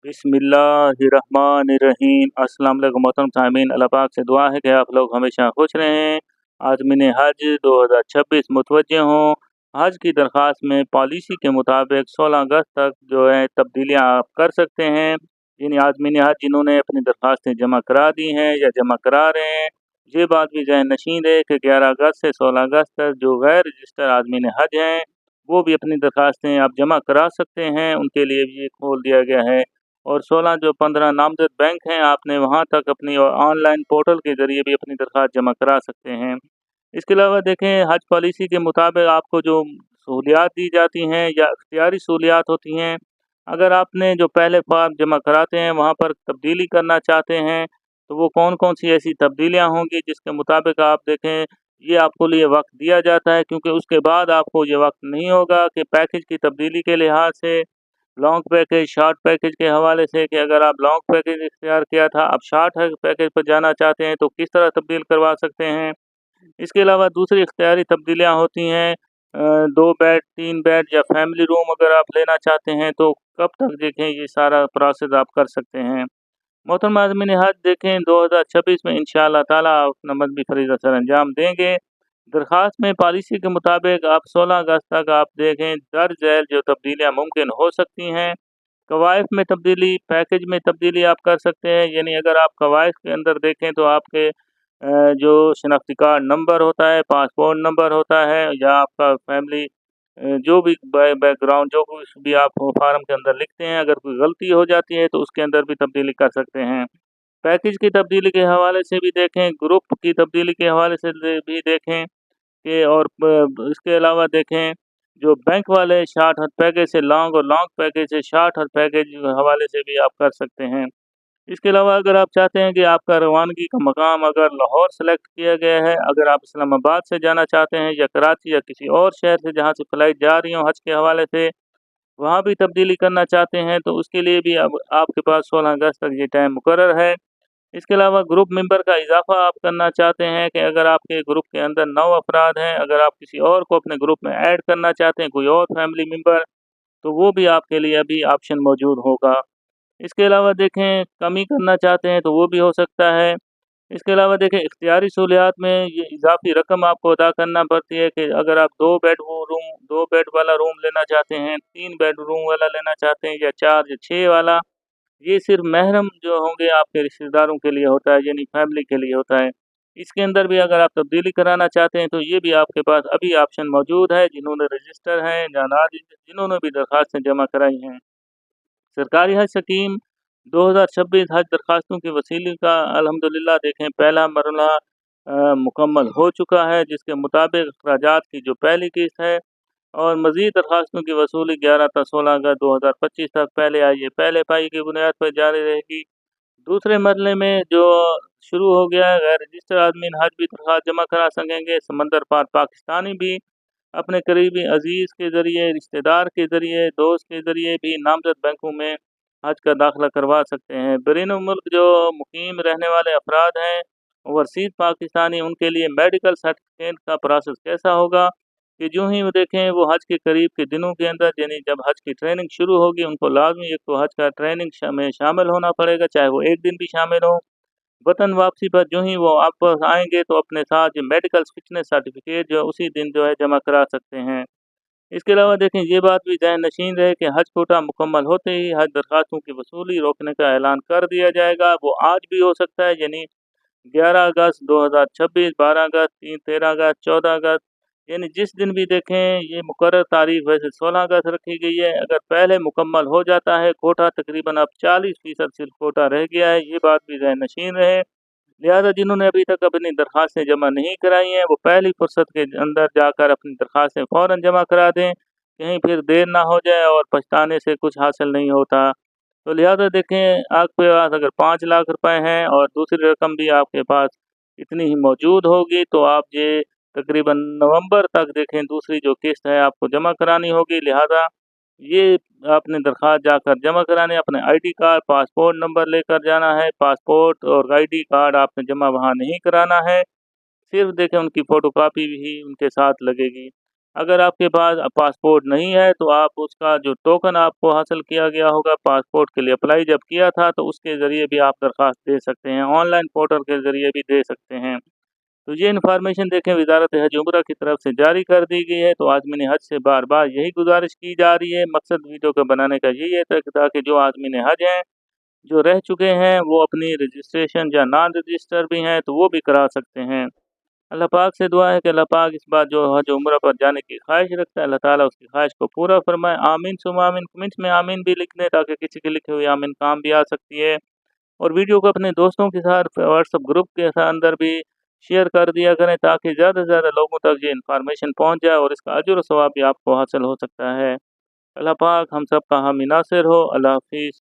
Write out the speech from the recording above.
बिस्मिल्लाहिर्रहमानिर्रहीम। अस्सलाम वालेकुम मोहतरम सामीन, अल्लाह पाक से दुआ है कि आप लोग हमेशा खुश रहें। आज़मीन हज 2026 मुतवज्जे हों। हज की दरख्वास्त में पॉलिसी के मुताबिक 16 अगस्त तक जो है तब्दीलियाँ आप कर सकते हैं। यानी आज़मीन हज जिन्होंने अपनी दरख्वास्तें जमा करा दी हैं या जमा करा रहे हैं, ये बात भी ज़हन नशीन है कि 11 अगस्त से 16 अगस्त तक जो गैर रजिस्टर आज़मीन हज हैं, वो भी अपनी दरख्वास्तें आप जमा करा सकते हैं। उनके लिए भी ये खोल दिया गया है। और 16 जो 15 नामज़द बैंक हैं, आपने वहाँ तक अपनी ऑनलाइन पोर्टल के ज़रिए भी अपनी दरख्वास्त जमा करा सकते हैं। इसके अलावा देखें, हज पॉलिसी के मुताबिक आपको जो सहूलियात दी जाती हैं या इख्तियारी सहूलियात होती हैं, अगर आपने जो पहले फॉर्म जमा कराते हैं वहाँ पर तब्दीली करना चाहते हैं, तो वो कौन-कौन सी ऐसी तब्दीलियाँ होंगी जिसके मुताबिक आप देखें, ये आपको लिए वक़्त दिया जाता है, क्योंकि उसके बाद आपको ये वक़्त नहीं होगा कि पैकेज की तब्दीली के लिहाज से लॉन्ग पैकेज, शॉर्ट पैकेज के हवाले से कि अगर आप लॉन्ग पैकेज इख्तियार किया था, आप शॉर्ट है पैकेज पर जाना चाहते हैं, तो किस तरह तब्दील करवा सकते हैं। इसके अलावा दूसरी इख्तियारी तब्दीलियाँ होती हैं, 2 बेड, 3 बेड या फैमिली रूम अगर आप लेना चाहते हैं, तो कब तक देखें ये सारा प्रोसेस आप कर सकते हैं। मोहतरम आज़मीन हज देखें 2026 में इंशाअल्लाह ताला आप अपना मज़हबी फ़रीज़ा सरअंजाम देंगे। दरख्वास्त में पॉलिसी के मुताबिक आप 16 अगस्त तक आप देखें दर्ज झैल जो तब्दीलियाँ मुमकिन हो सकती हैं। कवायद में तब्दीली, पैकेज में तब्दीली आप कर सकते हैं। यानी अगर आप कवायद के अंदर देखें तो आपके जो शनाख्ती कार्ड नंबर होता है, पासपोर्ट नंबर होता है या आपका फैमिली जो भी बैकग्राउंड जो कुछ भी आप फार्म के अंदर लिखते हैं, अगर कोई गलती हो जाती है तो उसके अंदर भी तब्दीली कर सकते हैं। पैकेज की तब्दीली के हवाले से भी देखें, ग्रुप की तब्दीली के हवाले से भी देखें कि और इसके अलावा देखें जो बैंक वाले शॉर्ट हर पैकेज से लॉन्ग और लॉन्ग पैकेज से शॉर्ट हर पैकेज हवाले से भी आप कर सकते हैं। इसके अलावा अगर आप चाहते हैं कि आपका रवानगी का मकाम अगर लाहौर सेलेक्ट किया गया है, अगर आप इस्लामाबाद से जाना चाहते हैं या कराची या किसी और शहर से जहाँ से फ़्लाइट जा रही हो हज के हवाले से, वहाँ भी तब्दीली करना चाहते हैं, तो उसके लिए भी अब आपके पास 16 अगस्त तक ये टाइम मुकर्रर है। इसके अलावा ग्रुप मेंबर का इज़ाफ़ा आप करना चाहते हैं कि अगर आपके ग्रुप के अंदर 9 अफ़राद हैं, अगर आप किसी और को अपने ग्रुप में ऐड करना चाहते हैं, कोई और फैमिली मेंबर, तो वो भी आपके लिए अभी ऑप्शन मौजूद होगा। इसके अलावा देखें कमी करना चाहते हैं तो वो भी हो सकता है। इसके अलावा देखें इख्तियारी सहूलियात में ये इज़ाफ़ी रकम आपको अदा करना पड़ती है कि अगर आप 2 बेड वाला रूम लेना चाहते हैं, 3 बेडरूम वाला लेना चाहते हैं या 4 या 6 वाला, ये सिर्फ़ महरम जो होंगे आपके रिश्तेदारों के लिए होता है, यानी फैमिली के लिए होता है। इसके अंदर भी अगर आप तब्दीली कराना चाहते हैं तो ये भी आपके पास अभी ऑप्शन मौजूद है, जिन्होंने रजिस्टर हैं या जिन्होंने भी दरख्वास्तें जमा कराई हैं। सरकारी हज स्कीम 2026 हज दरख्वास्तों के वसीले का अल्हम्दुलिल्लाह देखें पहला मरहला मुकम्मल हो चुका है, जिसके मुताबिक अखराजात की जो पहली किस्त है और मज़ीद दरख्वास्तों की वसूली 11 से 16 अगस्त 2025 तक पहले आइए पहले पाई की बुनियाद पर जारी रहेगी। दूसरे मरहले में जो शुरू हो गया है, गैर रजिस्टर्ड आदमीन हज भी दरख्वास्त जमा करा सकेंगे। समंदर पार पाकिस्तानी भी अपने करीबी अज़ीज़ के ज़रिए, रिश्तेदार के ज़रिए, दोस्त के ज़रिए भी नामज़द बैंकों में हज का दाखिला करवा सकते हैं। बैरून मुल्क जो मुकीम रहने वाले अफराद हैं, ओवरसीज़ पाकिस्तानी, उनके लिए मेडिकल सर्टिफिकेट का प्रोसेस कैसा होगा कि जो ही वो देखें वो हज के करीब के दिनों के अंदर यानी जब हज की ट्रेनिंग शुरू होगी, उनको लाज़मी एक तो हज का ट्रेनिंग में शामिल होना पड़ेगा, चाहे वो 1 दिन भी शामिल हो। वतन वापसी पर जो ही वो वापस आएँगे तो अपने साथ जो मेडिकल फिटनेस सर्टिफिकेट जो है उसी दिन जो है जमा करा सकते हैं। इसके अलावा देखें ये बात भी ज़हन नशीन रहे कि हज कोटा मुकम्मल होते ही हज दरख्वास्तों की वसूली रोकने का ऐलान कर दिया जाएगा। वो आज भी हो सकता है, यानी 11 अगस्त 2026, 12 अगस्त, 3, 13 अगस्त, 14 अगस्त, यानी जिस दिन भी देखें ये मुकर्रर तारीख वैसे 16 अगस्त रखी गई है। अगर पहले मुकम्मल हो जाता है कोटा, तकरीबन अब 40% सिर्फ कोटा रह गया है, ये बात भी ज़हन नशीन रहे। लिहाजा जिन्होंने अभी तक अपनी दरख्वास्तें जमा नहीं कराई हैं, वो पहली फुर्सत के अंदर जाकर अपनी दरख्वास्तें फ़ौरन जमा करा दें, कहीं फिर देर ना हो जाए और पछताने से कुछ हासिल नहीं होता। तो लिहाजा देखें, आपके पास अगर 5 लाख रुपए हैं और दूसरी रकम भी आपके पास इतनी ही मौजूद होगी, तो आप ये तकरीबन नवंबर तक देखें दूसरी जो किस्त है आपको जमा करानी होगी। लिहाजा ये आपने दरख्वास्त जाकर जमा कराने, अपने आईडी कार्ड, पासपोर्ट नंबर लेकर जाना है। पासपोर्ट और आईडी कार्ड आपने जमा वहाँ नहीं कराना है, सिर्फ़ देखें उनकी फ़ोटोकॉपी भी उनके साथ लगेगी। अगर आपके पास पासपोर्ट नहीं है तो आप उसका जो टोकन आपको हासिल किया गया होगा पासपोर्ट के लिए अप्लाई जब किया था तो उसके ज़रिए भी आप दरख्वास्त दे सकते हैं, ऑनलाइन पोर्टल के ज़रिए भी दे सकते हैं। तो ये इन्फॉर्मेशन देखें वज़ारत हज उम्रा की तरफ से जारी कर दी गई है, तो आज़मीन हज से बार-बार यही गुज़ारिश की जा रही है। मकसद वीडियो को बनाने का यही है ताकि जो आज़मीन हज हैं, जो रह चुके हैं, वो अपनी रजिस्ट्रेशन या नॉन रजिस्टर भी हैं, तो वो भी करा सकते हैं। अल्लाह पाक से दुआ है कि अल्लाह पाक इस बार जो हज उम्रा पर जाने की ख्वाहिश रखता है, अल्लाह ताला उसकी ख्वाहिश को पूरा फरमाए। आमीन सुम्मा आमीन। कमेंट्स में आमीन भी लिख दें ताकि किसी के लिखे हुए आमीन काम भी आ सकती है। और वीडियो को अपने दोस्तों के साथ व्हाट्सएप ग्रुप के अंदर भी शेयर कर दिया करें ताकि ज़्यादा से ज़्यादा लोगों तक ये इन्फॉर्मेशन पहुँच जाए और इसका अजर व सवाब भी आपको हासिल हो सकता है। अल्लाह पाक हम सब का हामी नासिर हो। अल्लाह हाफ़िज़।